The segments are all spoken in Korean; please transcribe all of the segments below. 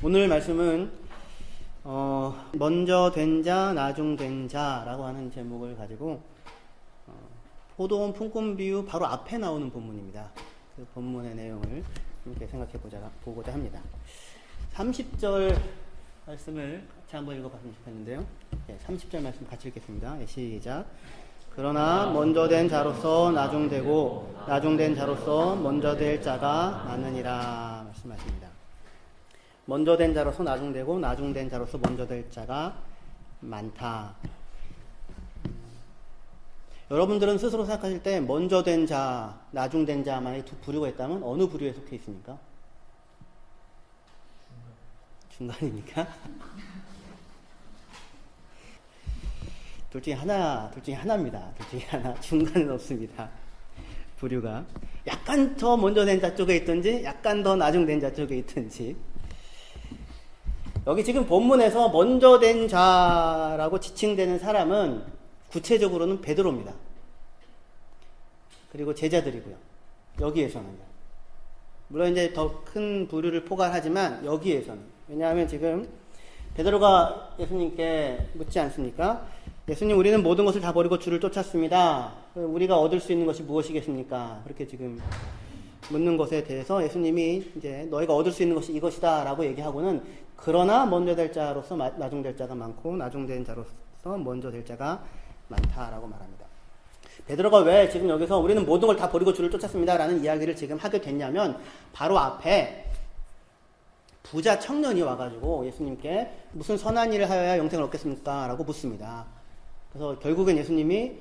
오늘 말씀은 먼저 된 자, 나중 된 자라고 하는 제목을 가지고 포도원 품꾼 비유 바로 앞에 나오는 본문입니다. 그 본문의 내용을 이렇게 생각해 보고자 합니다. 30절 말씀을 같이 한번 읽어봤으면 좋겠는데요. 30절 말씀 같이 읽겠습니다. 시작. 그러나 먼저 된 자로서 나중 되고 나중 된 자로서 먼저 될 자가 많으니라 말씀하십니다. 먼저 된 자로서 나중 되고 나중 된 자로서 먼저 될 자가 많다. 여러분들은 스스로 생각하실 때 먼저 된 자, 나중 된 자만의 두 부류가 있다면 어느 부류에 속해 있습니까? 중간입니까? 둘 중에 하나입니다. 둘 중에 하나. 중간은 없습니다. 부류가. 약간 더 먼저 된 자 쪽에 있든지, 약간 더 나중 된 자 쪽에 있든지. 여기 지금 본문에서 먼저 된 자라고 지칭되는 사람은 구체적으로는 베드로입니다. 그리고 제자들이고요. 여기에서는요. 물론 이제 더 큰 부류를 포괄하지만 여기에서는. 왜냐하면 지금 베드로가 예수님께 묻지 않습니까? 예수님, 우리는 모든 것을 다 버리고 주를 쫓았습니다. 우리가 얻을 수 있는 것이 무엇이겠습니까? 그렇게 지금 묻는 것에 대해서 예수님이 이제 너희가 얻을 수 있는 것이 이것이다 라고 얘기하고는 그러나 먼저 될 자로서 나중 될 자가 많고 나중 된 자로서 먼저 될 자가 많다라고 말합니다. 베드로가 왜 지금 여기서 우리는 모든 걸 다 버리고 주를 쫓았습니다 라는 이야기를 지금 하게 됐냐면 바로 앞에 부자 청년이 와가지고 예수님께 무슨 선한 일을 하여야 영생을 얻겠습니까? 라고 묻습니다. 그래서 결국엔 예수님이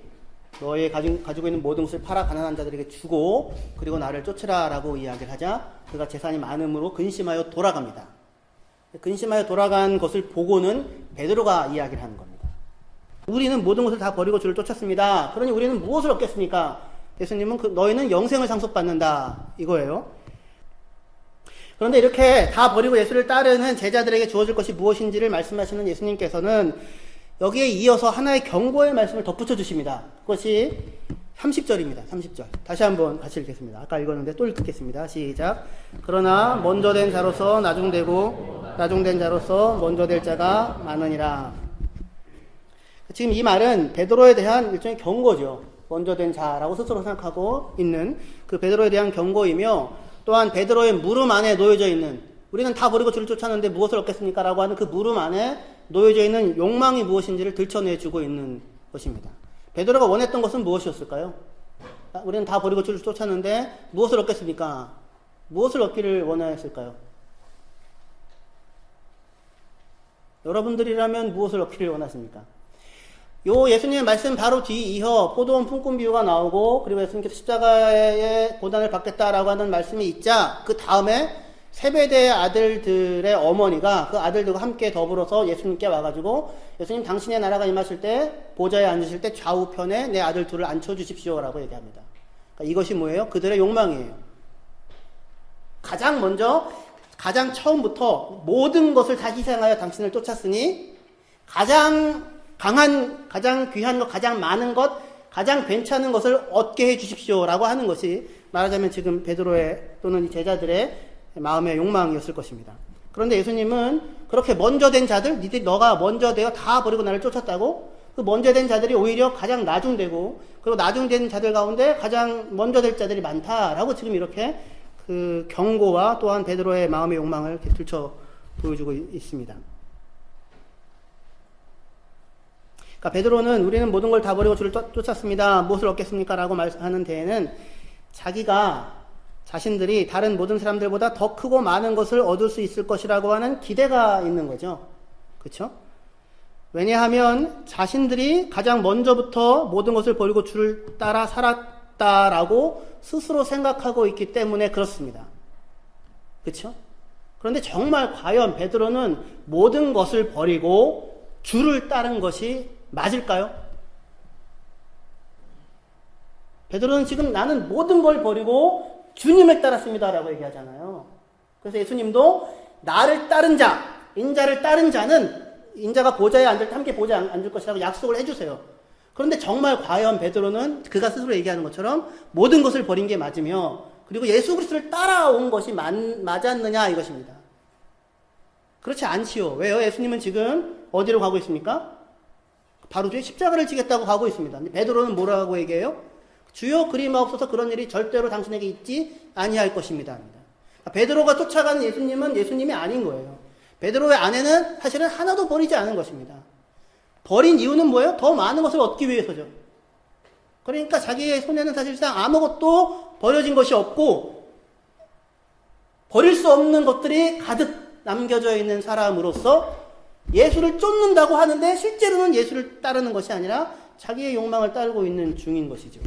너의 가지고 있는 모든 것을 팔아 가난한 자들에게 주고 그리고 나를 쫓으라 라고 이야기를 하자 그가 재산이 많음으로 근심하여 돌아갑니다. 근심하여 돌아간 것을 보고는 베드로가 이야기를 하는 겁니다. 우리는 모든 것을 다 버리고 주를 쫓았습니다. 그러니 우리는 무엇을 얻겠습니까? 예수님은 너희는 영생을 상속받는다 이거예요. 그런데 이렇게 다 버리고 예수를 따르는 제자들에게 주어질 것이 무엇인지를 말씀하시는 예수님께서는 여기에 이어서 하나의 경고의 말씀을 덧붙여 주십니다. 그것이 30절입니다. 30절. 다시 한번 같이 읽겠습니다. 아까 읽었는데 또 읽겠습니다. 시작. 그러나 먼저 된 자로서 나중 되고 나중 된 자로서 먼저 될 자가 많으니라. 지금 이 말은 베드로에 대한 일종의 경고죠. 먼저 된 자라고 스스로 생각하고 있는 그 베드로에 대한 경고이며 또한 베드로의 물음 안에 놓여져 있는 우리는 다 버리고 주를 쫓았는데 무엇을 얻겠습니까? 라고 하는 그 물음 안에 놓여져 있는 욕망이 무엇인지를 들춰내주고 있는 것입니다. 베드로가 원했던 것은 무엇이었을까요? 우리는 다 버리고 주를 쫓았는데 무엇을 얻겠습니까? 무엇을 얻기를 원하였을까요? 여러분들이라면 무엇을 얻기를 원하십니까? 요 예수님의 말씀 바로 이어 포도원 품꾼 비유가 나오고 그리고 예수님께서 십자가의 고난을 받겠다라고 하는 말씀이 있자 그 다음에 세베대의 아들들의 어머니가 그 아들들과 함께 더불어서 예수님께 와가지고 예수님 당신의 나라가 임하실 때 보좌에 앉으실 때 좌우편에 내 아들 둘을 앉혀주십시오 라고 얘기합니다. 그러니까 이것이 뭐예요? 그들의 욕망이에요. 가장 처음부터 모든 것을 다 희생하여 당신을 쫓았으니 가장 강한, 가장 귀한 것, 가장 많은 것, 가장 괜찮은 것을 얻게 해 주십시오 라고 하는 것이 말하자면 지금 베드로의 또는 이 제자들의 마음의 욕망이었을 것입니다. 그런데 예수님은 그렇게 먼저 된 자들, 너가 먼저 되어 다 버리고 나를 쫓았다고? 그 먼저 된 자들이 오히려 가장 나중되고 그리고 나중된 자들 가운데 가장 먼저 될 자들이 많다라고 지금 이렇게 그 경고와 또한 베드로의 마음의 욕망을 이렇게 들춰 보여주고 있습니다. 그러니까 베드로는 우리는 모든 걸 다 버리고 주를 쫓았습니다. 무엇을 얻겠습니까? 라고 말하는 데에는 자신들이 다른 모든 사람들보다 더 크고 많은 것을 얻을 수 있을 것이라고 하는 기대가 있는 거죠. 그렇죠? 왜냐하면 자신들이 가장 먼저부터 모든 것을 버리고 주를 따라 살았다라고 스스로 생각하고 있기 때문에 그렇습니다. 그렇죠? 그런데 정말 과연 베드로는 모든 것을 버리고 주를 따른 것이 맞을까요? 베드로는 지금 나는 모든 걸 버리고 주님을 따랐습니다 라고 얘기하잖아요. 그래서 예수님도 나를 따른 자, 인자를 따른 자는 인자가 보좌에 앉을 때 함께 보좌에 앉을 것이라고 약속을 해주세요. 그런데 정말 과연 베드로는 그가 스스로 얘기하는 것처럼 모든 것을 버린 게 맞으며 그리고 예수 그리스도를 따라온 것이 맞았느냐 이것입니다. 그렇지 않지요. 왜요? 예수님은 지금 어디로 가고 있습니까? 바로 뒤에 십자가를 지겠다고 가고 있습니다. 베드로는 뭐라고 얘기해요? 주여 그리마옵소서, 그런 일이 절대로 당신에게 있지 아니할 것입니다. 베드로가 쫓아가는 예수님은 예수님이 아닌 거예요. 베드로의 아내는 사실은 하나도 버리지 않은 것입니다. 버린 이유는 뭐예요? 더 많은 것을 얻기 위해서죠. 그러니까 자기의 손에는 사실상 아무것도 버려진 것이 없고 버릴 수 없는 것들이 가득 남겨져 있는 사람으로서 예수를 쫓는다고 하는데 실제로는 예수를 따르는 것이 아니라 자기의 욕망을 따르고 있는 중인 것이죠.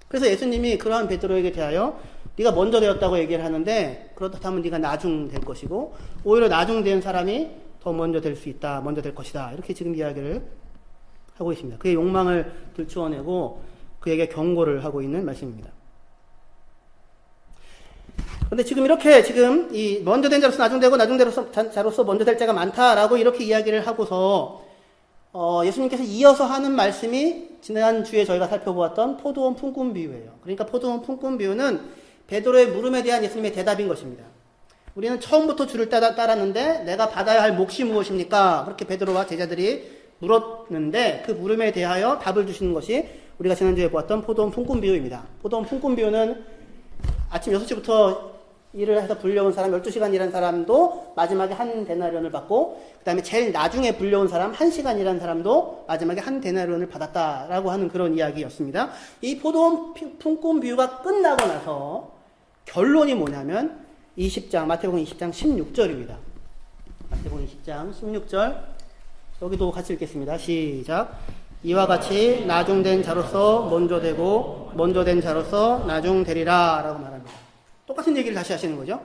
그래서 예수님이 그러한 베드로에게 대하여 네가 먼저 되었다고 얘기를 하는데, 그렇다면 네가 나중 될 것이고 오히려 나중 된 사람이 더 먼저 될 수 있다, 먼저 될 것이다, 이렇게 지금 이야기를 하고 있습니다. 그의 욕망을 들추어내고 그에게 경고를 하고 있는 말씀입니다. 그런데 지금 이렇게 이 먼저 된 자로서 나중 되고 나중 자로서 먼저 될 자가 많다라고 이렇게 이야기를 하고서 예수님께서 이어서 하는 말씀이 지난주에 저희가 살펴보았던 포도원 품꾼 비유예요. 그러니까 포도원 품꾼 비유는 베드로의 물음에 대한 예수님의 대답인 것입니다. 우리는 처음부터 주를 따랐는데 내가 받아야 할 몫이 무엇입니까? 그렇게 베드로와 제자들이 물었는데 그 물음에 대하여 답을 주시는 것이 우리가 지난주에 보았던 포도원 품꾼 비유입니다. 포도원 품꾼 비유는 아침 6시부터 일을 해서 불려온 사람, 12시간 일한 사람도 마지막에 한 데나리온을 받고, 그 다음에 제일 나중에 불려온 사람, 1시간 일한 사람도 마지막에 한 데나리온을 받았다라고 하는 그런 이야기였습니다. 이 포도원 품꾼 비유가 끝나고 나서 결론이 뭐냐면 20장, 마태복음 20장 16절입니다. 마태복음 20장 16절, 여기도 같이 읽겠습니다. 시작. 이와 같이 나중된 자로서 먼저 되고 먼저 된 자로서 나중 되리라 라고 말합니다. 똑같은 얘기를 다시 하시는 거죠.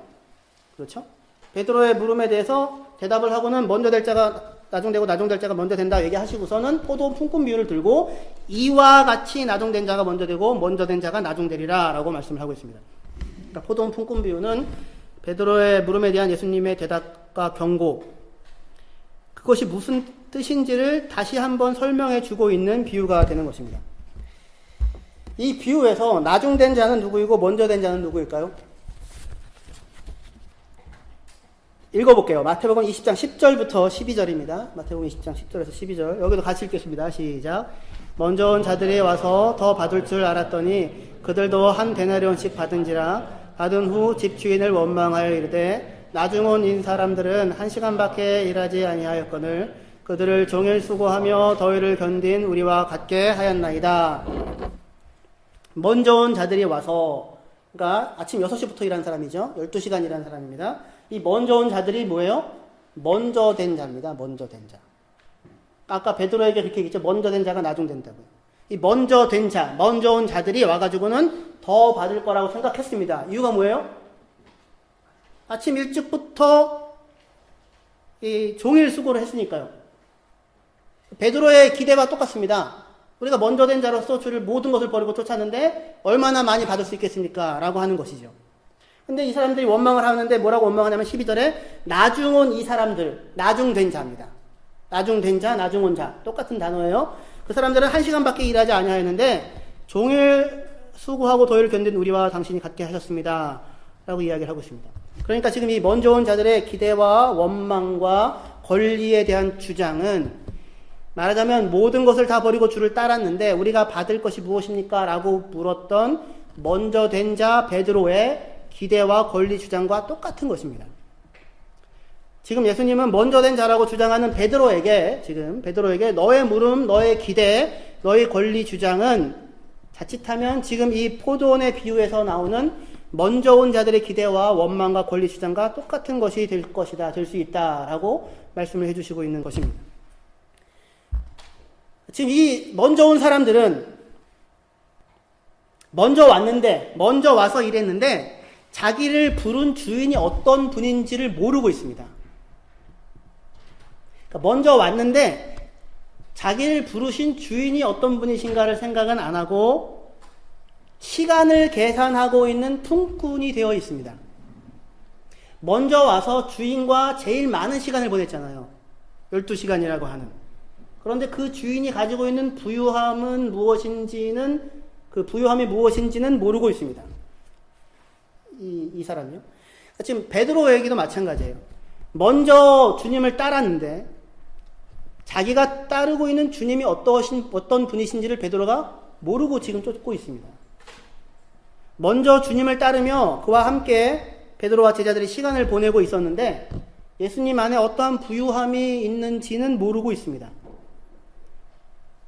그렇죠? 베드로의 물음에 대해서 대답을 하고는 먼저 될 자가 나중 되고 나중 될 자가 먼저 된다 얘기하시고서는 포도원 품꾼 비유를 들고 이와 같이 나중된 자가 먼저 되고 먼저 된 자가 나중 되리라 라고 말씀을 하고 있습니다. 그러니까 포도원 품꾼 비유는 베드로의 물음에 대한 예수님의 대답과 경고, 그것이 무슨 뜻인지를 다시 한번 설명해 주고 있는 비유가 되는 것입니다. 이 비유에서 나중된 자는 누구이고 먼저 된 자는 누구일까요? 읽어볼게요. 마태복음 20장 10절부터 12절입니다. 마태복음 20장 10절에서 12절. 여기도 같이 읽겠습니다. 시작. 먼저 온 자들이 와서 더 받을 줄 알았더니 그들도 한 데나리온씩 받은지라. 받은 후 집주인을 원망하여 이르되 나중 온 이 사람들은 1시간밖에 일하지 아니하였거늘 그들을 종일 수고하며 더위를 견딘 우리와 같게 하였나이다. 먼저 온 자들이 와서, 그러니까 아침 6시부터 일한 사람이죠. 12시간 일한 사람입니다. 이 먼저 온 자들이 뭐예요? 먼저 된 자입니다. 먼저 된 자. 아까 베드로에게 그렇게 얘기했죠. 먼저 된 자가 나중 된다고요. 이 먼저 된 자, 먼저 온 자들이 와가지고는 더 받을 거라고 생각했습니다. 이유가 뭐예요? 아침 일찍부터 이 종일 수고를 했으니까요. 베드로의 기대와 똑같습니다. 우리가 먼저 된 자로서 주를 모든 것을 버리고 쫓았는데 얼마나 많이 받을 수 있겠습니까? 라고 하는 것이죠. 근데 이 사람들이 원망을 하는데 뭐라고 원망하냐면 12절에 나중 온 이 사람들, 나중 된 자입니다. 나중 된 자, 나중 온 자. 똑같은 단어예요. 그 사람들은 1시간밖에 일하지 아니하였는데 종일 수고하고 더위를 견딘 우리와 당신이 같게 하셨습니다. 라고 이야기를 하고 있습니다. 그러니까 지금 이 먼저 온 자들의 기대와 원망과 권리에 대한 주장은 말하자면 모든 것을 다 버리고 주를 따랐는데 우리가 받을 것이 무엇입니까? 라고 물었던 먼저 된 자 베드로의 기대와 권리 주장과 똑같은 것입니다. 지금 예수님은 먼저 된 자라고 주장하는 베드로에게 너의 물음, 너의 기대, 너의 권리 주장은 자칫하면 지금 이 포도원의 비유에서 나오는 먼저 온 자들의 기대와 원망과 권리 주장과 똑같은 것이 될 것이다, 될 수 있다라고 말씀을 해주시고 있는 것입니다. 지금 이 먼저 온 사람들은 먼저 와서 일했는데 자기를 부른 주인이 어떤 분인지를 모르고 있습니다. 그러니까 먼저 왔는데 자기를 부르신 주인이 어떤 분이신가를 생각은 안 하고 시간을 계산하고 있는 품꾼이 되어 있습니다. 먼저 와서 주인과 제일 많은 시간을 보냈잖아요. 12시간이라고 하는. 그런데 그 주인이 가지고 있는 부유함이 무엇인지는 모르고 있습니다. 이 사람이요. 지금 베드로 얘기도 마찬가지예요. 먼저 주님을 따랐는데 자기가 따르고 있는 주님이 어떤 분이신지를 베드로가 모르고 지금 쫓고 있습니다. 먼저 주님을 따르며 그와 함께 베드로와 제자들이 시간을 보내고 있었는데 예수님 안에 어떠한 부유함이 있는지는 모르고 있습니다.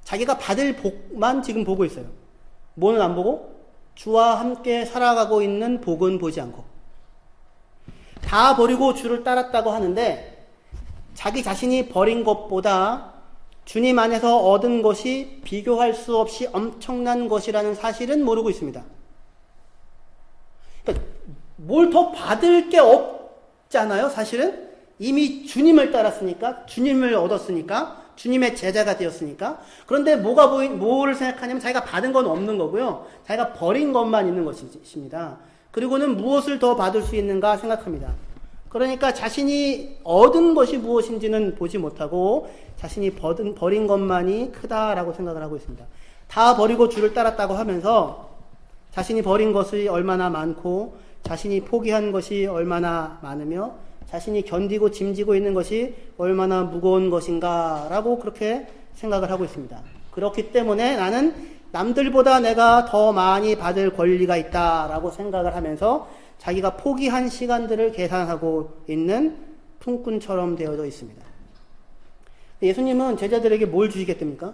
자기가 받을 복만 지금 보고 있어요. 뭐는 안 보고? 주와 함께 살아가고 있는 복은 보지 않고. 다 버리고 주를 따랐다고 하는데 자기 자신이 버린 것보다 주님 안에서 얻은 것이 비교할 수 없이 엄청난 것이라는 사실은 모르고 있습니다. 그러니까 뭘 더 받을 게 없잖아요, 사실은. 이미 주님을 따랐으니까, 주님을 얻었으니까, 주님의 제자가 되었으니까. 그런데 뭐를 생각하냐면 자기가 받은 건 없는 거고요. 자기가 버린 것만 있는 것입니다. 그리고는 무엇을 더 받을 수 있는가 생각합니다. 그러니까 자신이 얻은 것이 무엇인지는 보지 못하고 자신이 버린 것만이 크다라고 생각을 하고 있습니다. 다 버리고 주를 따랐다고 하면서 자신이 버린 것이 얼마나 많고 자신이 포기한 것이 얼마나 많으며 자신이 견디고 짐지고 있는 것이 얼마나 무거운 것인가 라고 그렇게 생각을 하고 있습니다. 그렇기 때문에 나는 남들보다 내가 더 많이 받을 권리가 있다라고 생각을 하면서 자기가 포기한 시간들을 계산하고 있는 품꾼처럼 되어져 있습니다. 예수님은 제자들에게 뭘 주시겠답니까?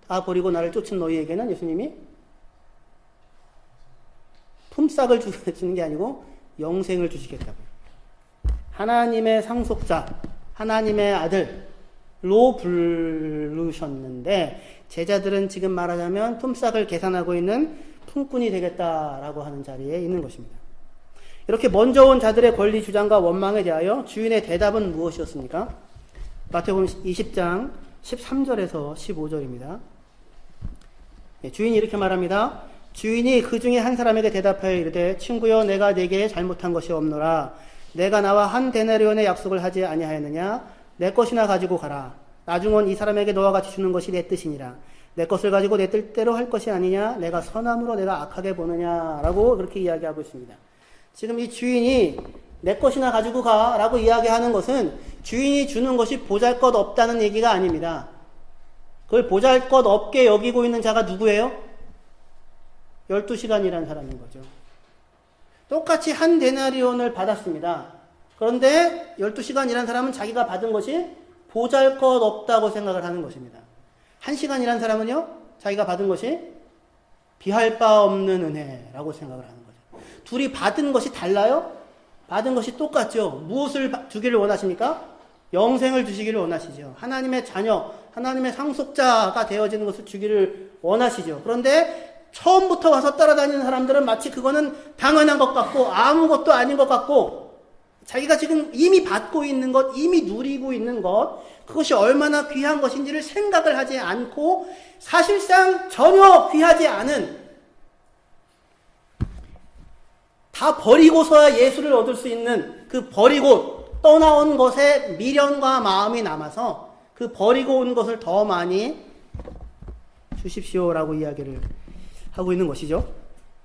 다 버리고 나를 쫓은 너희에게는 예수님이 품삯을 주는 게 아니고 영생을 주시겠다고요. 하나님의 상속자, 하나님의 아들로 부르셨는데 제자들은 지금 말하자면 품삯을 계산하고 있는 품꾼이 되겠다라고 하는 자리에 있는 것입니다. 이렇게 먼저 온 자들의 권리 주장과 원망에 대하여 주인의 대답은 무엇이었습니까? 마태복음 20장 13절에서 15절입니다. 주인이 이렇게 말합니다. 주인이 그 중에 한 사람에게 대답하여 이르되 친구여 내가 네게 잘못한 것이 없노라. 내가 나와 한 데나리온의 약속을 하지 아니하였느냐? 내 것이나 가지고 가라. 나중은 이 사람에게 너와 같이 주는 것이 내 뜻이니라. 내 것을 가지고 내 뜻대로 할 것이 아니냐? 내가 선함으로 내가 악하게 보느냐? 라고 그렇게 이야기하고 있습니다. 지금 이 주인이 내 것이나 가지고 가 라고 이야기하는 것은 주인이 주는 것이 보잘것없다는 얘기가 아닙니다. 그걸 보잘것없게 여기고 있는 자가 누구예요? 12시간이라는 사람인 거죠. 똑같이 한 데나리온을 받았습니다. 그런데 12시간이라는 사람은 자기가 받은 것이 보잘것없다고 생각을 하는 것입니다. 1시간이라는 사람은요, 자기가 받은 것이 비할 바 없는 은혜라고 생각을 하는 거죠. 둘이 받은 것이 달라요? 받은 것이 똑같죠. 무엇을 주기를 원하십니까? 영생을 주시기를 원하시죠. 하나님의 자녀, 하나님의 상속자가 되어지는 것을 주기를 원하시죠. 그런데 처음부터 와서 따라다니는 사람들은 마치 그거는 당연한 것 같고 아무것도 아닌 것 같고 자기가 지금 이미 받고 있는 것, 이미 누리고 있는 것, 그것이 얼마나 귀한 것인지를 생각을 하지 않고 사실상 전혀 귀하지 않은, 다 버리고서야 예수를 얻을 수 있는 그 버리고 떠나온 것에 미련과 마음이 남아서 그 버리고 온 것을 더 많이 주십시오라고 이야기를 하고 있는 것이죠.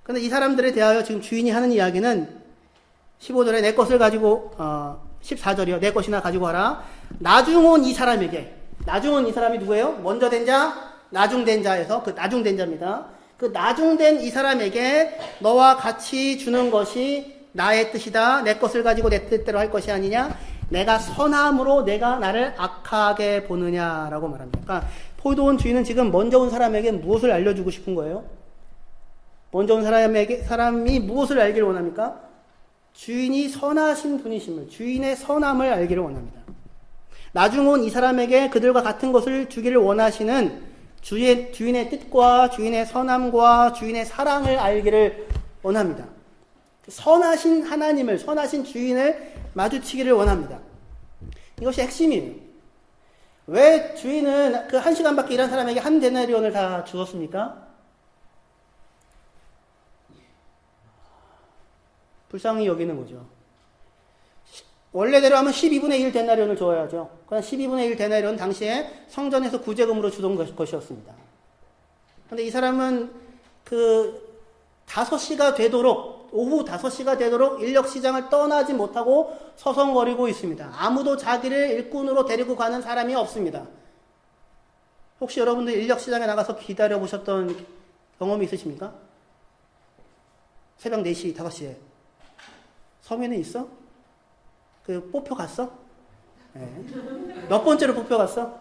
그런데 이 사람들에 대하여 지금 주인이 하는 이야기는 15절에 내 것을 가지고 14절이요. 내 것이나 가지고 가라. 나중 온 이 사람에게, 나중 온 이 사람이 누구예요? 먼저 된 자, 나중된 자에서 그 나중된 자입니다. 그 나중된 이 사람에게 너와 같이 주는 것이 나의 뜻이다. 내 것을 가지고 내 뜻대로 할 것이 아니냐. 내가 선함으로 내가 나를 악하게 보느냐라고 말합니다. 그러니까 포도원 주인은 지금 먼저 온 사람에게 무엇을 알려주고 싶은 거예요? 먼저 온 사람이 무엇을 알기를 원합니까? 주인이 선하신 분이심을, 주인의 선함을 알기를 원합니다. 나중 온 이 사람에게 그들과 같은 것을 주기를 원하시는 주인의 뜻과 주인의 선함과 주인의 사랑을 알기를 원합니다. 선하신 하나님을, 선하신 주인을 마주치기를 원합니다. 이것이 핵심이에요. 왜 주인은 그 1시간밖에 일한 사람에게 한 데나리온을 다 주었습니까? 불쌍히 여기는 거죠. 원래대로 하면 12분의 1 데나리온을 줘야죠. 그러나 12분의 1 데나리온 당시에 성전에서 구제금으로 주던 것이었습니다. 그런데 이 사람은 그 5시가 되도록 오후 5시가 되도록 인력시장을 떠나지 못하고 서성거리고 있습니다. 아무도 자기를 일꾼으로 데리고 가는 사람이 없습니다. 혹시 여러분들 인력시장에 나가서 기다려 보셨던 경험이 있으십니까? 새벽 4시, 5시에. 서민은 있어? 그 뽑혀 갔어? 네. 몇 번째로 뽑혀 갔어?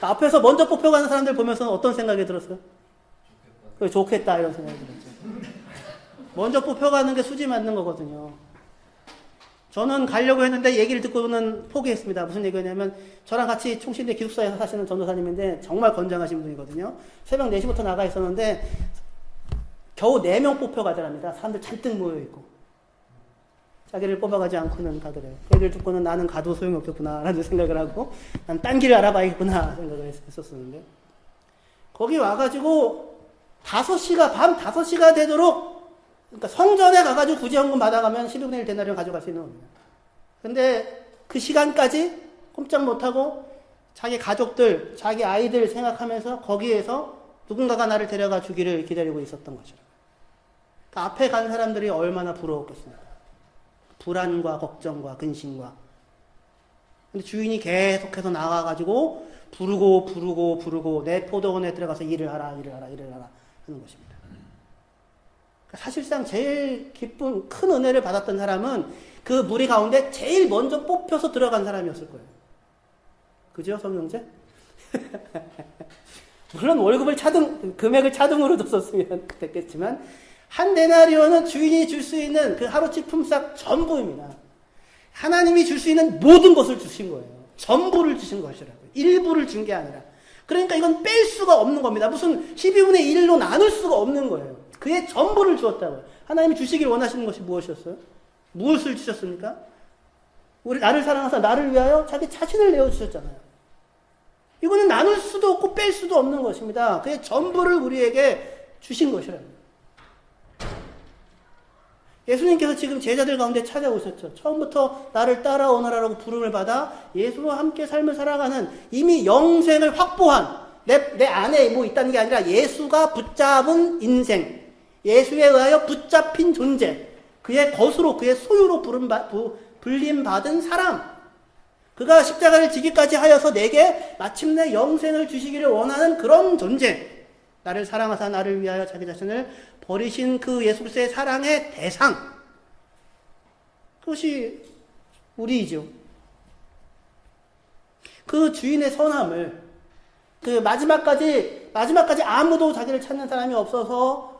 앞에서 먼저 뽑혀가는 사람들 보면서 어떤 생각이 들었어요? 좋겠다 이런 생각이 들었죠. 먼저 뽑혀가는 게 수지 맞는 거거든요. 저는 가려고 했는데 얘기를 듣고는 포기했습니다. 무슨 얘기냐면 저랑 같이 총신대 기숙사에 사시는 전도사님인데 정말 건장하신 분이거든요. 새벽 4시부터 나가 있었는데 겨우 4명 뽑혀가더랍니다. 사람들 잔뜩 모여있고 자기를 뽑아가지 않고는 가더래요. 그 얘기를 듣고는 나는 가도 소용이 없겠구나 라는 생각을 하고 난 딴 길을 알아봐야겠구나 생각을 했었었는데 거기 와가지고 5시가 밤 5시가 되도록 그러니까 성전에 가가지고 구제헌금 받아가면 12분의 1 데나리온 가져갈 수 있는 겁니다. 근데 그 시간까지 꼼짝 못하고 자기 가족들, 자기 아이들 생각하면서 거기에서 누군가가 나를 데려가 주기를 기다리고 있었던 거죠. 그 앞에 간 사람들이 얼마나 부러웠겠습니까? 불안과 걱정과 근심과. 근데 주인이 계속해서 나와가지고 부르고 내 포도원에 들어가서 일을 하라 하는 것입니다. 사실상 제일 기쁜 큰 은혜를 받았던 사람은 그 무리 가운데 제일 먼저 뽑혀서 들어간 사람이었을 거예요. 그죠, 성경제? 물론 월급을 금액을 차등으로 줬었으면 됐겠지만 한 데나리온은 주인이 줄 수 있는 그 하루치 품삯 전부입니다. 하나님이 줄 수 있는 모든 것을 주신 거예요. 전부를 주신 것이라고요. 일부를 준 게 아니라. 그러니까 이건 뺄 수가 없는 겁니다. 무슨 12분의 1로 나눌 수가 없는 거예요. 그의 전부를 주었다고요. 하나님이 주시길 원하시는 것이 무엇이었어요? 무엇을 주셨습니까? 나를 사랑하사 나를 위하여 자기 자신을 내어주셨잖아요. 이거는 나눌 수도 없고 뺄 수도 없는 것입니다. 그의 전부를 우리에게 주신 것이라고요. 예수님께서 지금 제자들 가운데 찾아오셨죠. 처음부터 나를 따라오너라라고 부름을 받아 예수와 함께 삶을 살아가는 이미 영생을 확보한 내 안에 뭐 있다는 게 아니라 예수가 붙잡은 인생, 예수에 의하여 붙잡힌 존재, 그의 것으로 그의 소유로 불림받은 사람, 그가 십자가를 지기까지 하여서 내게 마침내 영생을 주시기를 원하는 그런 존재, 나를 사랑하사 나를 위하여 자기 자신을 버리신 그 예수 그리스도의 사랑의 대상, 그것이 우리이죠. 그 주인의 선함을 그 마지막까지 아무도 자기를 찾는 사람이 없어서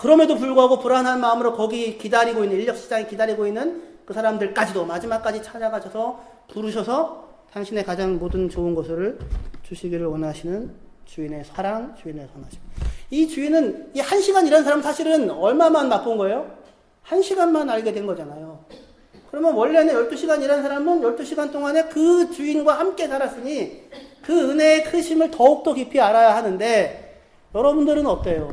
그럼에도 불구하고 불안한 마음으로 거기 기다리고 있는 인력시장에 기다리고 있는 그 사람들까지도 마지막까지 찾아가셔서 부르셔서 당신의 가장 모든 좋은 것을 주시기를 원하시는 주인의 사랑, 주인의 선하심. 이 주인은 이 1시간 일한 사람 사실은 얼마만 맛본 거예요? 1시간만 알게 된 거잖아요. 그러면 원래는 12시간 일한 사람은 12시간 동안에 그 주인과 함께 살았으니 그 은혜의 크심을 더욱더 깊이 알아야 하는데 여러분들은 어때요?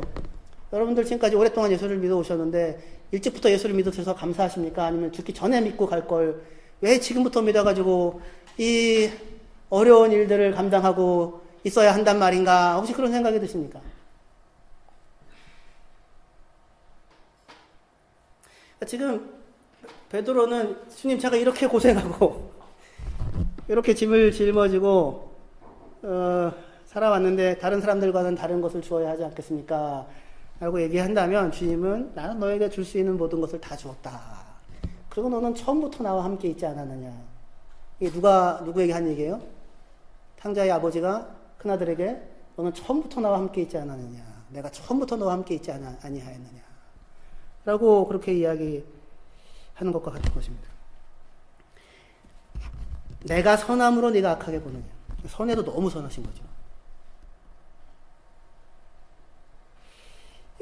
여러분들 지금까지 오랫동안 예수를 믿어 오셨는데 일찍부터 예수를 믿으셔서 감사하십니까? 아니면 죽기 전에 믿고 갈 걸 왜 지금부터 믿어가지고 이 어려운 일들을 감당하고 있어야 한단 말인가? 혹시 그런 생각이 드십니까? 지금 베드로는 주님 제가 이렇게 고생하고 이렇게 짐을 짊어지고 살아왔는데 다른 사람들과는 다른 것을 주어야 하지 않겠습니까? 라고 얘기한다면 주님은 나는 너에게 줄 수 있는 모든 것을 다 주었다. 그리고 너는 처음부터 나와 함께 있지 않았느냐. 이게 누구에게 한 얘기예요? 탕자의 아버지가 큰아들에게 너는 처음부터 나와 함께 있지 않았느냐. 내가 처음부터 너와 함께 있지 아니하였느냐. 라고 그렇게 이야기하는 것과 같은 것입니다. 내가 선함으로 네가 악하게 보느냐. 선해도 너무 선하신 거죠.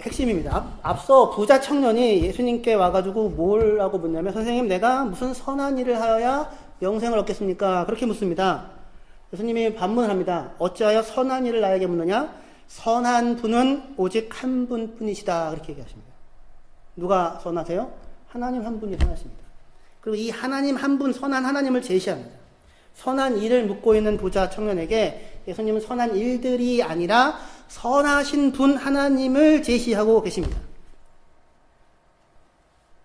핵심입니다. 앞서 부자 청년이 예수님께 와가지고 뭐라고 묻냐면 선생님 내가 무슨 선한 일을 하여야 영생을 얻겠습니까? 그렇게 묻습니다. 예수님이 반문을 합니다. 어찌하여 선한 일을 나에게 묻느냐? 선한 분은 오직 한 분뿐이시다. 그렇게 얘기하십니다. 누가 선하세요? 하나님 한 분이 선하십니다. 그리고 이 하나님 한 분, 선한 하나님을 제시합니다. 선한 일을 묻고 있는 부자 청년에게 예수님은 선한 일들이 아니라 선하신 분 하나님을 제시하고 계십니다.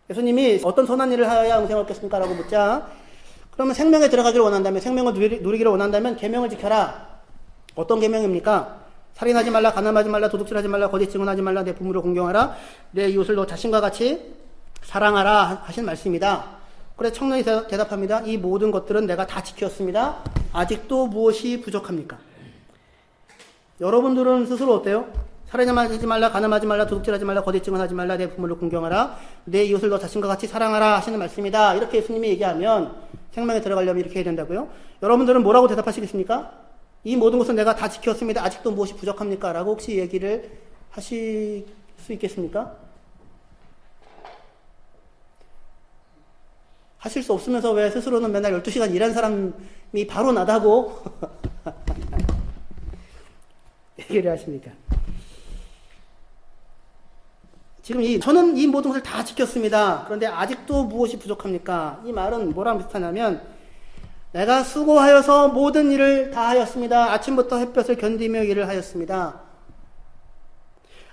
예수님이 어떤 선한 일을 하여야 영생을 얻겠습니까? 라고 묻자, 그러면 생명에 들어가기를 원한다면, 생명을 누리기를 원한다면 계명을 지켜라. 어떤 계명입니까? 살인하지 말라, 가늠하지 말라, 도둑질하지 말라, 거짓 증언하지 말라, 내 부모를 공경하라, 내 이웃을 너 자신과 같이 사랑하라 하신 말씀입니다. 그래 청년이 대답합니다. 이 모든 것들은 내가 다 지켰습니다. 아직도 무엇이 부족합니까? 여러분들은 스스로 어때요? 살인하지 말라, 가늠하지 말라, 도둑질하지 말라, 거짓 증언하지 말라, 내 부모를 공경하라, 내 이웃을 너 자신과 같이 사랑하라 하시는 말씀이다. 이렇게 예수님이 얘기하면 생명에 들어가려면 이렇게 해야 된다고요? 여러분들은 뭐라고 대답하시겠습니까? 이 모든 것은 내가 다 지켰습니다. 아직도 무엇이 부족합니까? 라고 혹시 얘기를 하실 수 있겠습니까? 하실 수 없으면서 왜 스스로는 맨날 12시간 일한 사람이 바로 나다고 얘기를 하십니까? 지금 저는 이 모든 것을 다 지켰습니다. 그런데 아직도 무엇이 부족합니까? 이 말은 뭐랑 비슷하냐면, 내가 수고하여서 모든 일을 다 하였습니다. 아침부터 햇볕을 견디며 일을 하였습니다.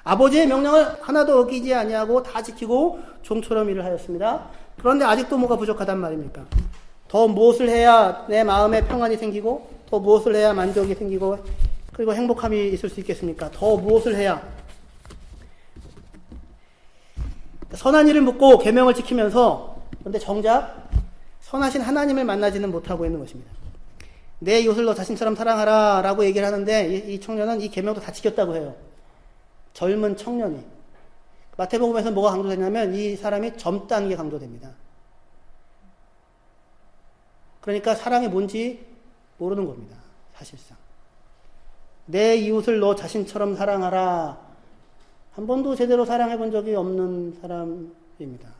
아버지의 명령을 하나도 어기지 아니하고 다 지키고 종처럼 일을 하였습니다. 그런데 아직도 뭐가 부족하단 말입니까? 더 무엇을 해야 내 마음에 평안이 생기고, 더 무엇을 해야 만족이 생기고, 그리고 행복함이 있을 수 있겠습니까? 더 무엇을 해야? 선한 일을 묻고 계명을 지키면서, 그런데 정작 선하신 하나님을 만나지는 못하고 있는 것입니다. 내 이웃을 너 자신처럼 사랑하라 라고 얘기를 하는데, 이 청년은 이 계명도 다 지켰다고 해요. 젊은 청년이. 마태복음에서 뭐가 강조되냐면 이 사람이 젊다는 게 강조됩니다. 그러니까 사랑이 뭔지 모르는 겁니다. 사실상. 내 이웃을 너 자신처럼 사랑하라. 한 번도 제대로 사랑해 본 적이 없는 사람입니다.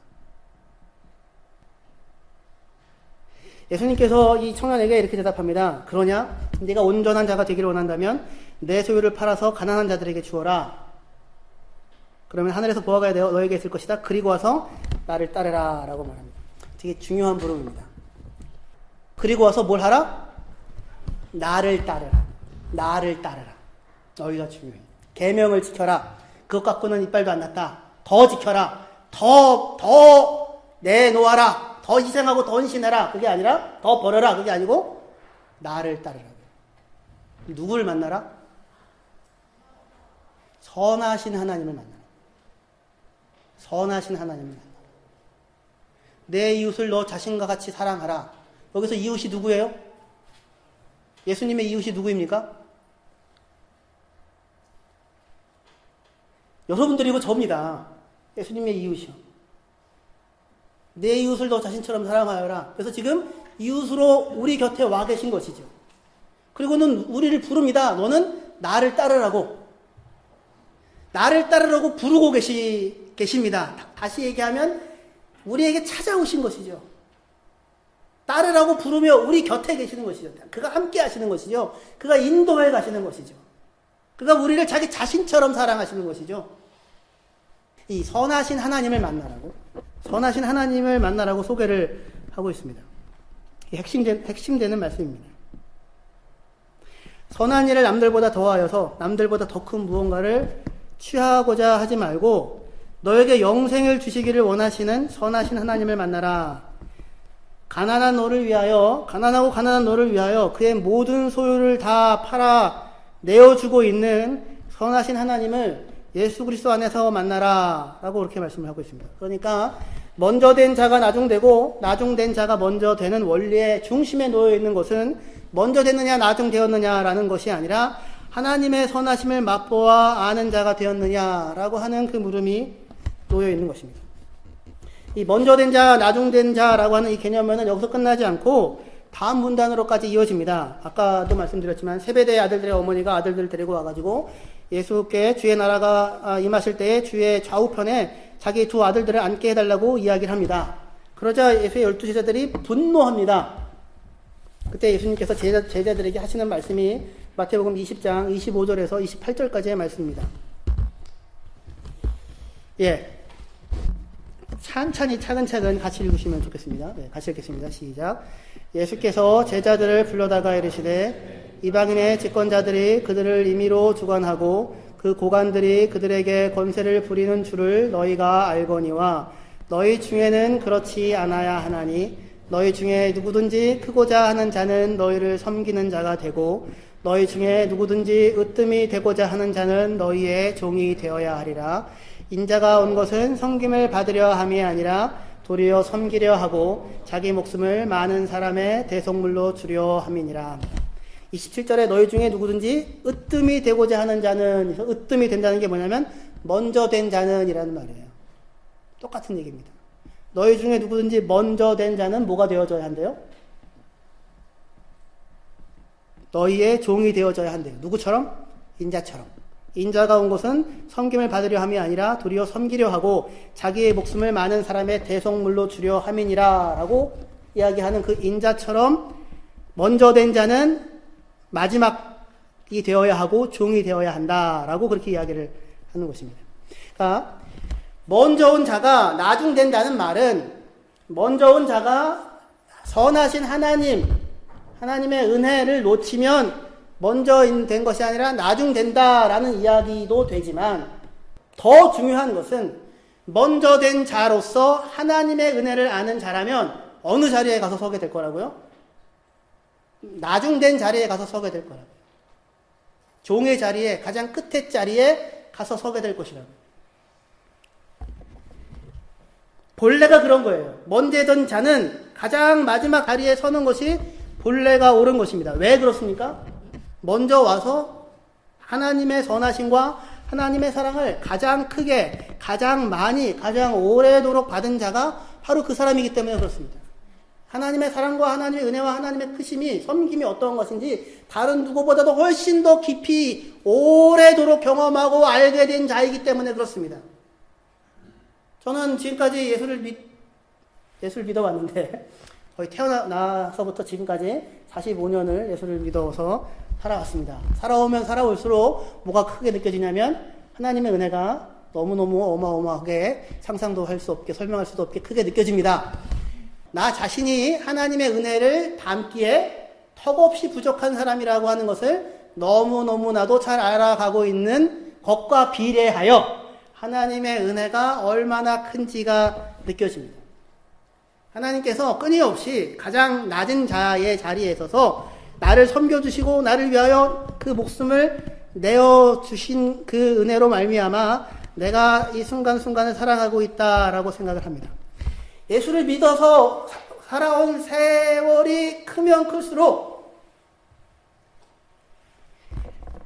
예수님께서 이 청년에게 이렇게 대답합니다. 그러냐? 네가 온전한 자가 되기를 원한다면 내 소유를 팔아서 가난한 자들에게 주어라. 그러면 하늘에서 보화가 너에게 있을 것이다. 그리고 와서 나를 따르라 라고 말합니다. 되게 중요한 부름입니다. 그리고 와서 뭘 하라? 나를 따르라. 나를 따르라. 여기가 중요해요. 계명을 지켜라. 그것 갖고는 이빨도 안 났다. 더 지켜라. 더 내놓아라. 더 희생하고 더 헌신해라. 그게 아니라 더 버려라. 그게 아니고 나를 따르라. 누구를 만나라? 선하신 하나님을 만나라. 선하신 하나님을 만나라. 내 이웃을 너 자신과 같이 사랑하라. 여기서 이웃이 누구예요? 예수님의 이웃이 누구입니까? 여러분들이고 저입니다. 예수님의 이웃이요. 내 이웃을 너 자신처럼 사랑하여라. 그래서 지금 이웃으로 우리 곁에 와 계신 것이죠. 그리고는 우리를 부릅니다. 너는 나를 따르라고. 나를 따르라고 부르고 계십니다. 다시 얘기하면 우리에게 찾아오신 것이죠. 따르라고 부르며 우리 곁에 계시는 것이죠. 그가 함께 하시는 것이죠. 그가 인도해 가시는 것이죠. 그가 우리를 자기 자신처럼 사랑하시는 것이죠. 이 선하신 하나님을 만나라고 소개를 하고 있습니다. 핵심되는 말씀입니다. 선한 일을 남들보다 더하여서 남들보다 더 큰 무언가를 취하고자 하지 말고 너에게 영생을 주시기를 원하시는 선하신 하나님을 만나라. 가난한 너를 위하여 그의 모든 소유를 다 팔아 내어주고 있는 선하신 하나님을 예수 그리스도 안에서 만나라 라고 그렇게 말씀을 하고 있습니다. 그러니까 먼저 된 자가 나중되고 나중된 자가 먼저 되는 원리의 중심에 놓여 있는 것은 먼저 됐느냐 나중되었느냐라는 것이 아니라 하나님의 선하심을 맛보아 아는 자가 되었느냐라고 하는 그 물음이 놓여 있는 것입니다. 이 먼저 된 자, 나중된 자라고 하는 이 개념은 여기서 끝나지 않고 다음 문단으로까지 이어집니다. 아까도 말씀드렸지만 세베대의 아들들의 어머니가 아들들을 데리고 와가지고 예수께 주의 나라가 임하실 때에 주의 좌우편에 자기 두 아들들을 앉게 해달라고 이야기를 합니다. 그러자 예수의 12제자들이 분노합니다. 그때 예수님께서 제자들에게 하시는 말씀이 마태복음 20장 25절에서 28절까지의 말씀입니다. 찬찬히 차근차근 같이 읽으시면 좋겠습니다. 같이 읽겠습니다. 시작. 예수께서 제자들을 불러다가 이르시되 이방인의 집권자들이 그들을 임의로 주관하고 그 고관들이 그들에게 권세를 부리는 줄을 너희가 알거니와 너희 중에는 그렇지 않아야 하나니 너희 중에 누구든지 크고자 하는 자는 너희를 섬기는 자가 되고 너희 중에 누구든지 으뜸이 되고자 하는 자는 너희의 종이 되어야 하리라. 인자가 온 것은 섬김을 받으려 함이 아니라 도리어 섬기려 하고 자기 목숨을 많은 사람의 대속물로 주려 함이니라. 27절에 너희 중에 누구든지 으뜸이 되고자 하는 자는, 으뜸이 된다는 게 뭐냐면 먼저 된 자는 이라는 말이에요. 똑같은 얘기입니다. 너희 중에 누구든지 먼저 된 자는 뭐가 되어져야 한대요? 너희의 종이 되어져야 한대요. 누구처럼? 인자처럼. 인자가 온 것은 섬김을 받으려 함이 아니라 도리어 섬기려 하고 자기의 목숨을 많은 사람의 대속물로 주려 함이니라 라고 이야기하는 그 인자처럼 먼저 된 자는 마지막이 되어야 하고 종이 되어야 한다라고 그렇게 이야기를 하는 것입니다. 그러니까 먼저 온 자가 나중된다는 말은 먼저 온 자가 선하신 하나님의 은혜를 놓치면 먼저 된 것이 아니라 나중된다라는 이야기도 되지만 더 중요한 것은 먼저 된 자로서 하나님의 은혜를 아는 자라면 어느 자리에 가서 서게 될 거라고요? 나중된 자리에 가서 서게 될 거라고요. 종의 자리에, 가장 끝의 자리에 가서 서게 될 것이라고요. 본래가 그런 거예요. 먼저 된 자는 가장 마지막 자리에 서는 것이 본래가 옳은 것입니다. 왜 그렇습니까? 먼저 와서 하나님의 선하심과 하나님의 사랑을 가장 크게, 가장 많이, 가장 오래도록 받은 자가 바로 그 사람이기 때문에 그렇습니다. 하나님의 사랑과 하나님의 은혜와 하나님의 크심이, 섬김이 어떤 것인지 다른 누구보다도 훨씬 더 깊이 오래도록 경험하고 알게 된 자이기 때문에 그렇습니다. 저는 지금까지 예수를 믿어왔는데 거의 태어나서부터 지금까지 45년을 예수를 믿어서 살아왔습니다. 살아오면 살아올수록 뭐가 크게 느껴지냐면 하나님의 은혜가 너무너무 어마어마하게 상상도 할 수 없게, 설명할 수도 없게 크게 느껴집니다. 나 자신이 하나님의 은혜를 담기에 턱없이 부족한 사람이라고 하는 것을 너무너무나도 잘 알아가고 있는 것과 비례하여 하나님의 은혜가 얼마나 큰지가 느껴집니다. 하나님께서 끊임없이 가장 낮은 자의 자리에 서서 나를 섬겨주시고 나를 위하여 그 목숨을 내어주신 그 은혜로 말미암아 내가 이 순간순간을 살아가고 있다라고 생각을 합니다. 예수를 믿어서 살아온 세월이 크면 클수록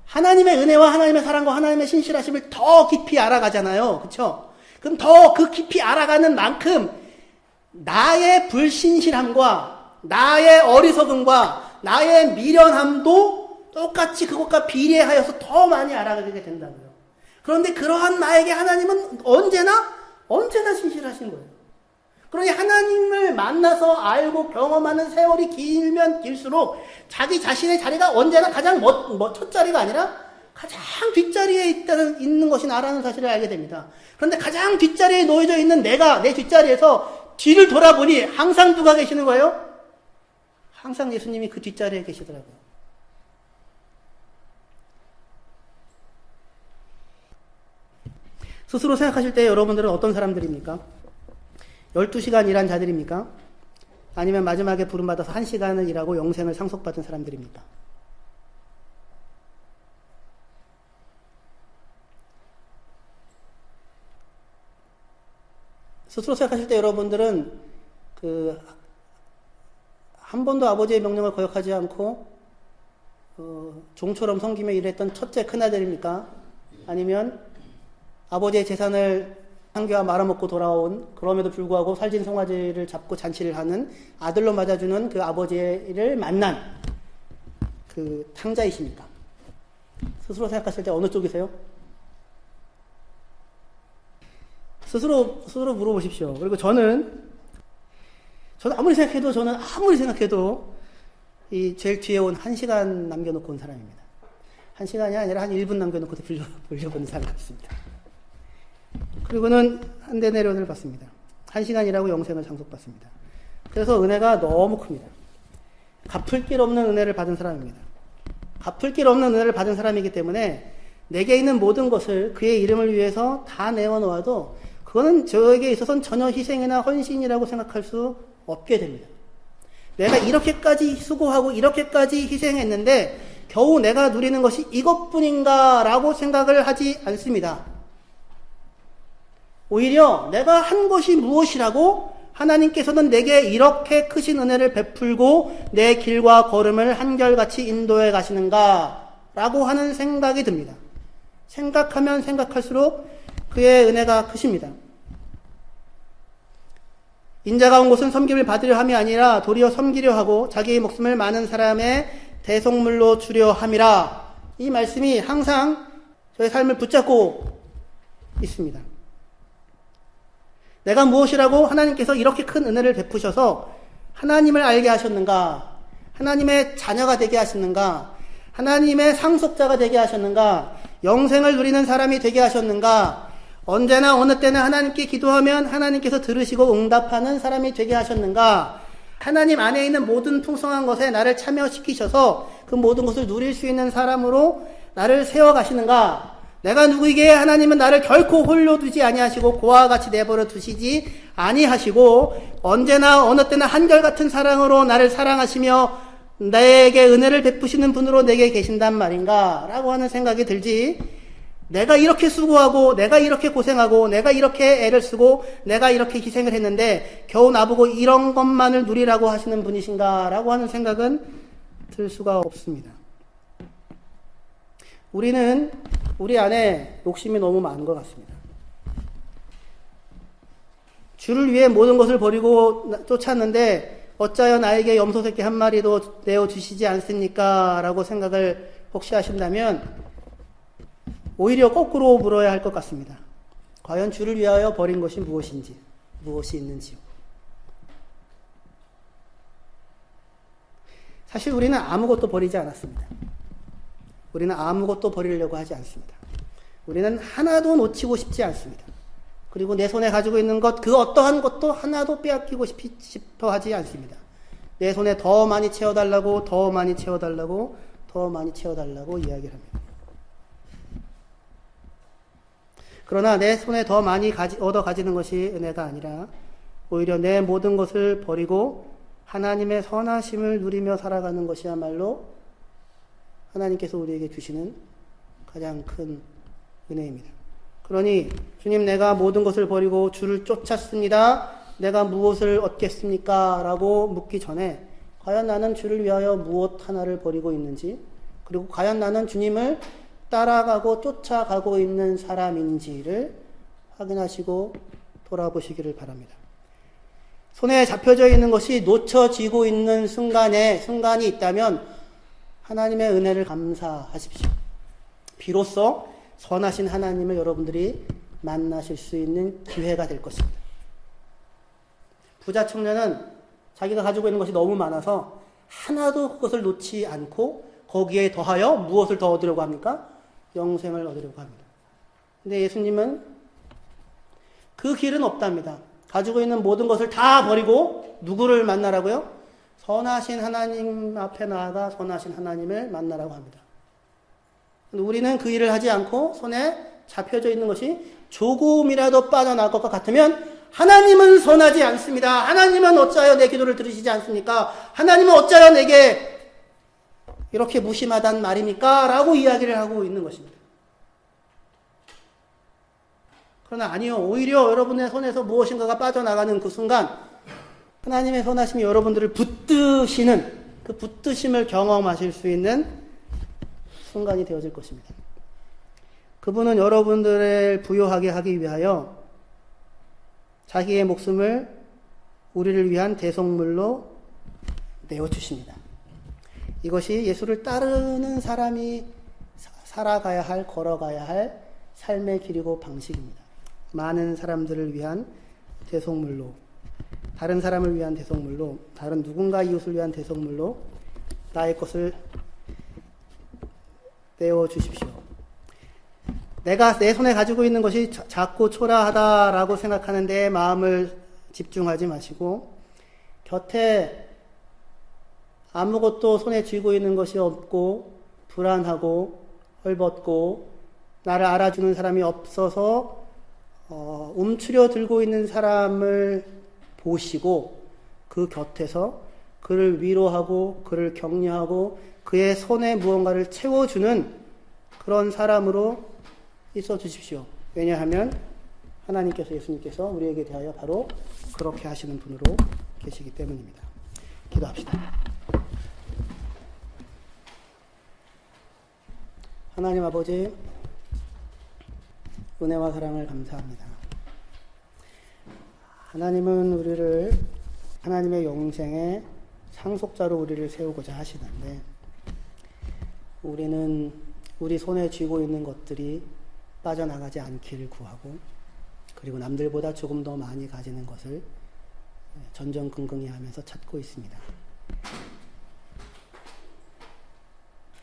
하나님의 은혜와 하나님의 사랑과 하나님의 신실하심을 더 깊이 알아가잖아요. 그렇죠? 그럼 더 그 깊이 알아가는 만큼 나의 불신실함과 나의 어리석음과 나의 미련함도 똑같이 그것과 비례하여서 더 많이 알아가게 된다고요. 그런데 그러한 나에게 하나님은 언제나 신실하신 거예요. 그러니 하나님을 만나서 알고 경험하는 세월이 길면 길수록 자기 자신의 자리가 언제나 가장 첫 자리가 아니라 가장 뒷자리에 있는 것이 나라는 사실을 알게 됩니다. 그런데 가장 뒷자리에 놓여져 있는 내가 내 뒷자리에서 뒤를 돌아보니 항상 누가 계시는 거예요? 항상 예수님이 그 뒷자리에 계시더라고요. 스스로 생각하실 때 여러분들은 어떤 사람들입니까? 12시간 일한 자들입니까? 아니면 마지막에 부름받아서 1시간을 일하고 영생을 상속받은 사람들입니까? 스스로 생각하실 때 여러분들은 한 번도 아버지의 명령을 거역하지 않고 종처럼 섬기며 일했던 첫째 큰아들입니까? 아니면 아버지의 재산을 한개와 말아먹고 돌아온, 그럼에도 불구하고 살진 송아지를 잡고 잔치를 하는 아들로 맞아주는 그 아버지를 만난 그 탕자이십니까? 스스로 생각하실 때 어느 쪽이세요? 스스로 물어보십시오. 그리고 저는 아무리 생각해도 이 제일 뒤에 온 1시간 남겨놓고 온 사람입니다. 1시간이 아니라 한 1분 남겨놓고 돌려보는 사람 같습니다. 그리고는 한 대 내려를 받습니다. 1시간이라고 영생을 상속받습니다. 그래서 은혜가 너무 큽니다. 갚을 길 없는 은혜를 받은 사람입니다. 갚을 길 없는 은혜를 받은 사람이기 때문에 내게 있는 모든 것을 그의 이름을 위해서 다 내어놓아도 그거는 저에게 있어서는 전혀 희생이나 헌신이라고 생각할 수 없게 됩니다. 내가 이렇게까지 수고하고 이렇게까지 희생했는데 겨우 내가 누리는 것이 이것뿐인가 라고 생각을 하지 않습니다. 오히려 내가 한 것이 무엇이라고 하나님께서는 내게 이렇게 크신 은혜를 베풀고 내 길과 걸음을 한결같이 인도해 가시는가 라고 하는 생각이 듭니다. 생각하면 생각할수록 그의 은혜가 크십니다. 인자가 온 곳은 섬김을 받으려 함이 아니라 도리어 섬기려 하고 자기의 목숨을 많은 사람의 대속물로 주려 함이라. 이 말씀이 항상 저의 삶을 붙잡고 있습니다. 내가 무엇이라고 하나님께서 이렇게 큰 은혜를 베푸셔서 하나님을 알게 하셨는가? 하나님의 자녀가 되게 하셨는가? 하나님의 상속자가 되게 하셨는가? 영생을 누리는 사람이 되게 하셨는가? 언제나 어느 때나 하나님께 기도하면 하나님께서 들으시고 응답하는 사람이 되게 하셨는가? 하나님 안에 있는 모든 풍성한 것에 나를 참여시키셔서 그 모든 것을 누릴 수 있는 사람으로 나를 세워가시는가? 내가 누구이기에 하나님은 나를 결코 홀로 두지 아니하시고 고아와 같이 내버려 두시지 아니하시고 언제나 어느 때나 한결같은 사랑으로 나를 사랑하시며 나에게 은혜를 베푸시는 분으로 내게 계신단 말인가? 라고 하는 생각이 들지, 내가 이렇게 수고하고 내가 이렇게 고생하고 내가 이렇게 애를 쓰고 내가 이렇게 희생을 했는데 겨우 나보고 이런 것만을 누리라고 하시는 분이신가 라고 하는 생각은 들 수가 없습니다. 우리는 우리 안에 욕심이 너무 많은 것 같습니다. 주를 위해 모든 것을 버리고 쫓았는데 어찌하여 나에게 염소 새끼 한 마리도 내어주시지 않습니까? 라고 생각을 혹시 하신다면 오히려 거꾸로 물어야 할 것 같습니다. 과연 주를 위하여 버린 것이 무엇인지, 무엇이 있는지요. 사실 우리는 아무것도 버리지 않았습니다. 우리는 아무것도 버리려고 하지 않습니다. 우리는 하나도 놓치고 싶지 않습니다. 그리고 내 손에 가지고 있는 것, 그 어떠한 것도 하나도 빼앗기고 싶어 하지 않습니다. 내 손에 더 많이 채워달라고, 더 많이 채워달라고, 더 많이 채워달라고 이야기를 합니다. 그러나 내 손에 더 많이 얻어 가지는 것이 은혜가 아니라 오히려 내 모든 것을 버리고 하나님의 선하심을 누리며 살아가는 것이야말로 하나님께서 우리에게 주시는 가장 큰 은혜입니다. 그러니 주님, 내가 모든 것을 버리고 주를 쫓았습니다. 내가 무엇을 얻겠습니까? 라고 묻기 전에 과연 나는 주를 위하여 무엇 하나를 버리고 있는지, 그리고 과연 나는 주님을 따라가고 쫓아가고 있는 사람인지를 확인하시고 돌아보시기를 바랍니다. 손에 잡혀져 있는 것이 놓쳐지고 있는 순간이 있다면 하나님의 은혜를 감사하십시오. 비로소 선하신 하나님을 여러분들이 만나실 수 있는 기회가 될 것입니다. 부자 청년은 자기가 가지고 있는 것이 너무 많아서 하나도 그것을 놓지 않고 거기에 더하여 무엇을 더 얻으려고 합니까? 영생을 얻으려고 합니다. 근데 예수님은 그 길은 없답니다. 가지고 있는 모든 것을 다 버리고 누구를 만나라고요? 선하신 하나님 앞에 나아가 선하신 하나님을 만나라고 합니다. 우리는 그 일을 하지 않고 손에 잡혀져 있는 것이 조금이라도 빠져나갈 것 같으면 하나님은 선하지 않습니다. 하나님은 어찌하여 내 기도를 들으시지 않습니까? 하나님은 어찌하여 내게 이렇게 무심하단 말입니까? 라고 이야기를 하고 있는 것입니다. 그러나 아니요. 오히려 여러분의 손에서 무엇인가가 빠져나가는 그 순간 하나님의 선하심이 여러분들을 붙드시는, 그 붙드심을 경험하실 수 있는 순간이 되어질 것입니다. 그분은 여러분들을 부요하게 하기 위하여 자기의 목숨을 우리를 위한 대속물로 내어주십니다. 이것이 예수를 따르는 사람이 살아가야 할, 걸어가야 할 삶의 길이고 방식입니다. 많은 사람들을 위한 대속물로, 다른 사람을 위한 대속물로, 다른 누군가 이웃을 위한 대속물로 나의 것을 내어주십시오. 내가 내 손에 가지고 있는 것이 작고 초라하다라고 생각하는 데 마음을 집중하지 마시고 곁에 아무것도 손에 쥐고 있는 것이 없고 불안하고 헐벗고 나를 알아주는 사람이 없어서 움츠려 들고 있는 사람을 보시고 그 곁에서 그를 위로하고 그를 격려하고 그의 손에 무언가를 채워주는 그런 사람으로 있어 주십시오. 왜냐하면 하나님께서, 예수님께서 우리에게 대하여 바로 그렇게 하시는 분으로 계시기 때문입니다. 기도합시다. 하나님 아버지, 은혜와 사랑을 감사합니다. 하나님은 우리를 하나님의 영생의 상속자로 우리를 세우고자 하시는데, 우리는 우리 손에 쥐고 있는 것들이 빠져나가지 않기를 구하고, 그리고 남들보다 조금 더 많이 가지는 것을 전전긍긍히 하면서 찾고 있습니다.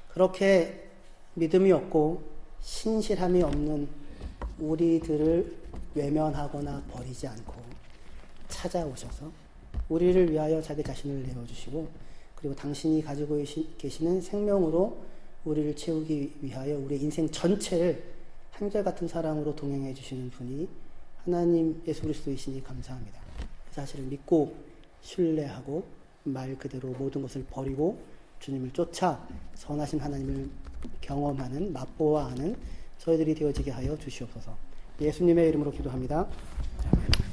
그렇게 믿음이 없고 신실함이 없는 우리들을 외면하거나 버리지 않고 찾아오셔서 우리를 위하여 자기 자신을 내어주시고, 그리고 당신이 가지고 계시는 생명으로 우리를 채우기 위하여 우리 인생 전체를 한결같은 사랑으로 동행해 주시는 분이 하나님 예수 그리스도이시니 감사합니다. 그 사실을 믿고 신뢰하고 말 그대로 모든 것을 버리고 주님을 쫓아 선하신 하나님을 경험하는, 맛보아하는 저희들이 되어지게 하여 주시옵소서. 예수님의 이름으로 기도합니다.